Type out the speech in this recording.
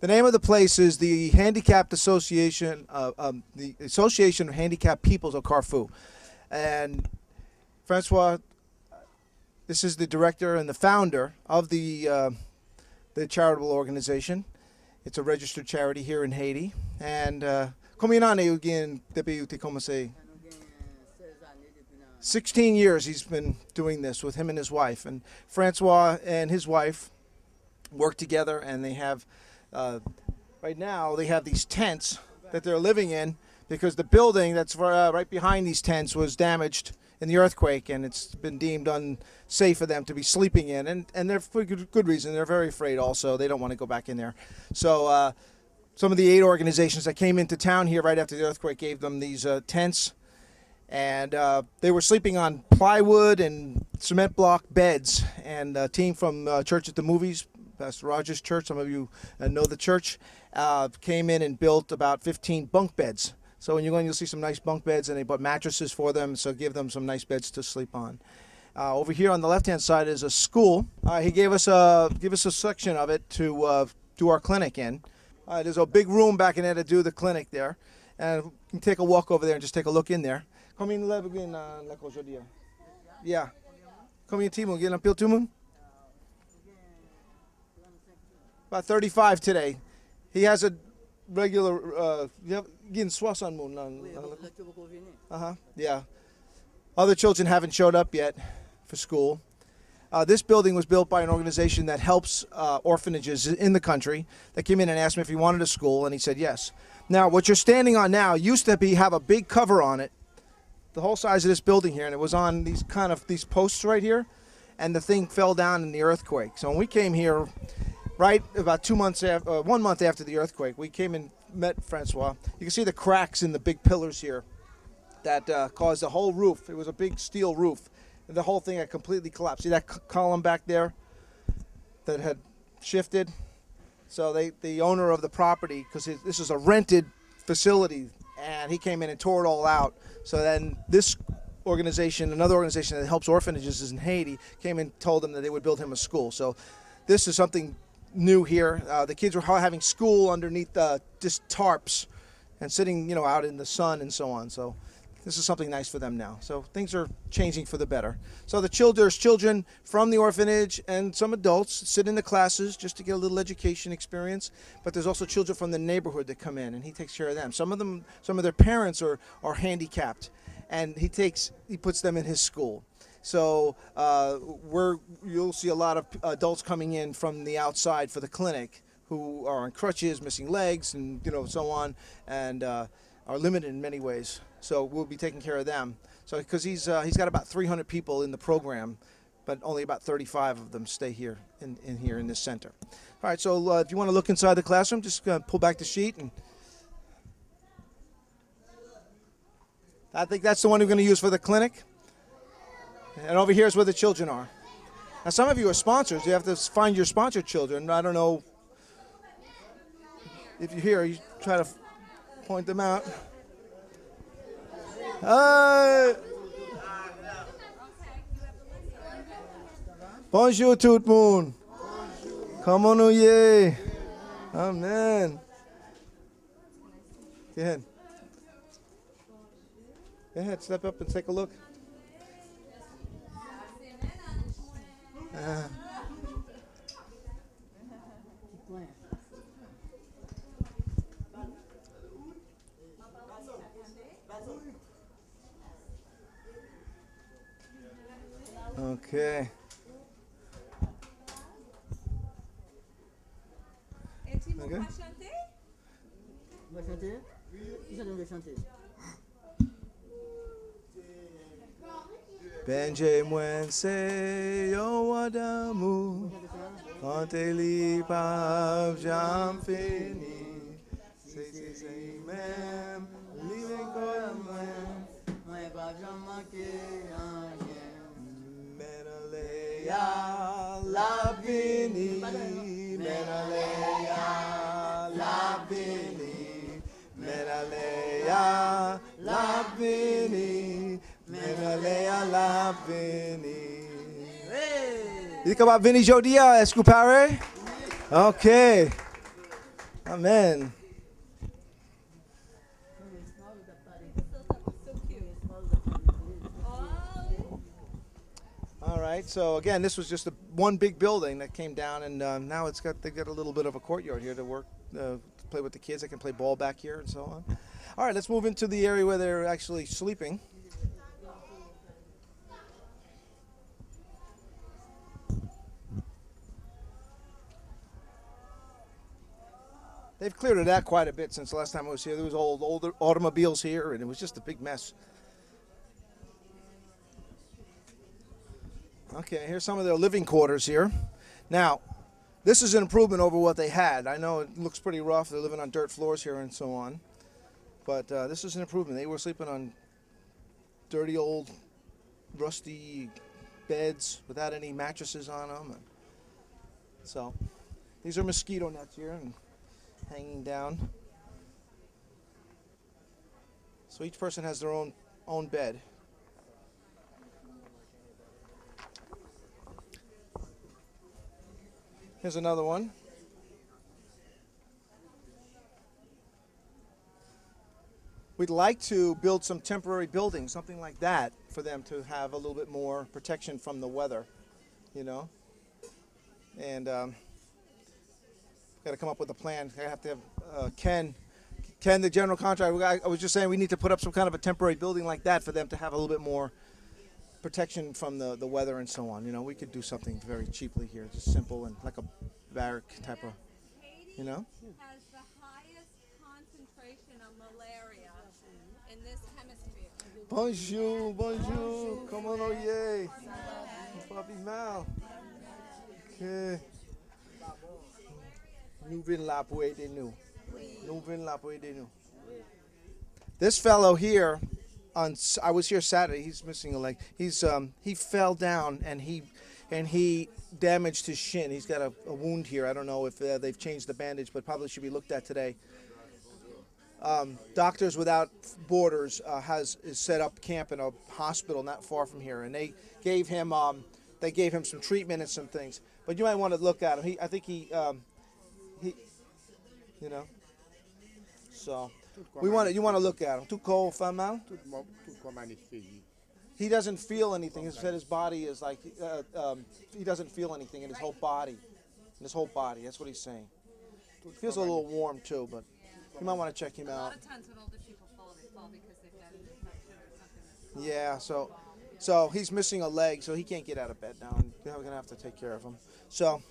The name of the place is the Handicapped Association, the Association of Handicapped Peoples of Carrefour. And Francois, this is the director and the founder of the charitable organization. It's a registered charity here in Haiti. And combien d'années depuis tu commencé? 16 years he's been doing this with him and his wife. And Francois and his wife work together, and they have, right now, they have these tents that they're living in because the building that's right behind these tents was damaged in the earthquake, and it's been deemed unsafe for them to be sleeping in. And they're for good reason. They're very afraid also. They don't want to go back in there. So some of the aid organizations that came into town here right after the earthquake gave them these tents. And they were sleeping on plywood and cement block beds. And a team from Church at the Movies, Pastor Rogers Church, some of you know the church, came in and built about 15 bunk beds. So when you go in, you'll see some nice bunk beds, and they bought mattresses for them, so give them some nice beds to sleep on. Over here on the left-hand side is a school. He gave us a section of it to do our clinic in. There's a big room back in there to do the clinic there. And you can take a walk over there and just take a look in there. Combien lève la aujourd'hui? Yeah. Combien de temps? Get pile tout monde? About 35 today. He has a regular, getting 60 monde. Yeah. Other children haven't showed up yet for school. This building was built by an organization that helps orphanages in the country. They came in and asked him if he wanted a school, and he said yes. Now, what you're standing on now used to have a big cover on it, the whole size of this building here, and it was on these posts right here, and the thing fell down in the earthquake. So when we came here, right about 2 months after, 1 month after the earthquake, we came and met Francois. You can see the cracks in the big pillars here that caused the whole roof. It was a big steel roof. And the whole thing had completely collapsed. See that column back there that had shifted? So the owner of the property, because this is a rented facility, and he came in and tore it all out. So then this organization, another organization that helps orphanages in Haiti, came and told him that they would build him a school. So this is something new here. The kids were having school underneath just tarps and sitting, out in the sun and so on. So this is something nice for them now. So things are changing for the better. So there's children from the orphanage and some adults sit in the classes just to get a little education experience. But there's also children from the neighborhood that come in, and he takes care of them. Some of their parents are handicapped, and he puts them in his school. So you'll see a lot of adults coming in from the outside for the clinic who are on crutches, missing legs, and so on, and are limited in many ways. So we'll be taking care of them. So because he's got about 300 people in the program, but only about 35 of them stay here in this center. All right. So if you want to look inside the classroom, just pull back the sheet, and I think that's the one we're going to use for the clinic. And over here is where the children are. Now, some of you are sponsors. You have to find your sponsored children. I don't know if you're here. You try to point them out. Bonjour tout le monde. Comment nous y? Amen. Go ahead. Go ahead. Step up and take a look. Okay. Okay. Benje mwen se yo wadamu, kante li pav jam fini, se mem, living God mwen pav jam manke anyen, menaleya la vini, menaleya la vini, menaleya la vini. Menalea la Vini. You think about Vini Jodia, est-ce que vous parlez? Okay. Amen. All right. So again, this was just one big building that came down, and now they got a little bit of a courtyard here to work, to play with the kids. They can play ball back here and so on. All right. Let's move into the area where they're actually sleeping. They've cleared it out quite a bit since the last time I was here. There was older automobiles here, and it was just a big mess. Okay, here's some of their living quarters here. Now, this is an improvement over what they had. I know it looks pretty rough. They're living on dirt floors here and so on. But this is an improvement. They were sleeping on dirty old rusty beds without any mattresses on them. And so these are mosquito nets here and hanging down. So each person has their own bed. Here's another one. We'd like to build some temporary buildings, something like that, for them to have a little bit more protection from the weather, you know. And got to come up with a plan. I have to have Ken, the general contractor. I was just saying we need to put up some kind of a temporary building like that for them to have a little bit more protection from the weather and so on. You know, we could do something very cheaply here, just simple and like a barrack type of, you know. Has the highest concentration of malaria in this hemisphere. Bonjour, bonjour, comment allez? Papi Mal. Okay. Nous venons là pour aider nous. Nous venons là pour aider nous. This fellow here, I was here Saturday. He's missing a leg. He fell down and he damaged his shin. He's got a wound here. I don't know if they've changed the bandage, but probably should be looked at today. Doctors Without Borders is set up camp in a hospital not far from here, and they gave him some treatment and some things. But you might want to look at him. I think he, you know. So you want to look at him. Tout corps fait mal. He doesn't feel anything. His body is like he doesn't feel anything in his whole body. That's what he's saying. He feels a little warm too, but you might want to check him out. A lot of times when older people fall, they fall because they've got an infection or something. Yeah. So he's missing a leg, so he can't get out of bed now, and we're gonna have to take care of him. So.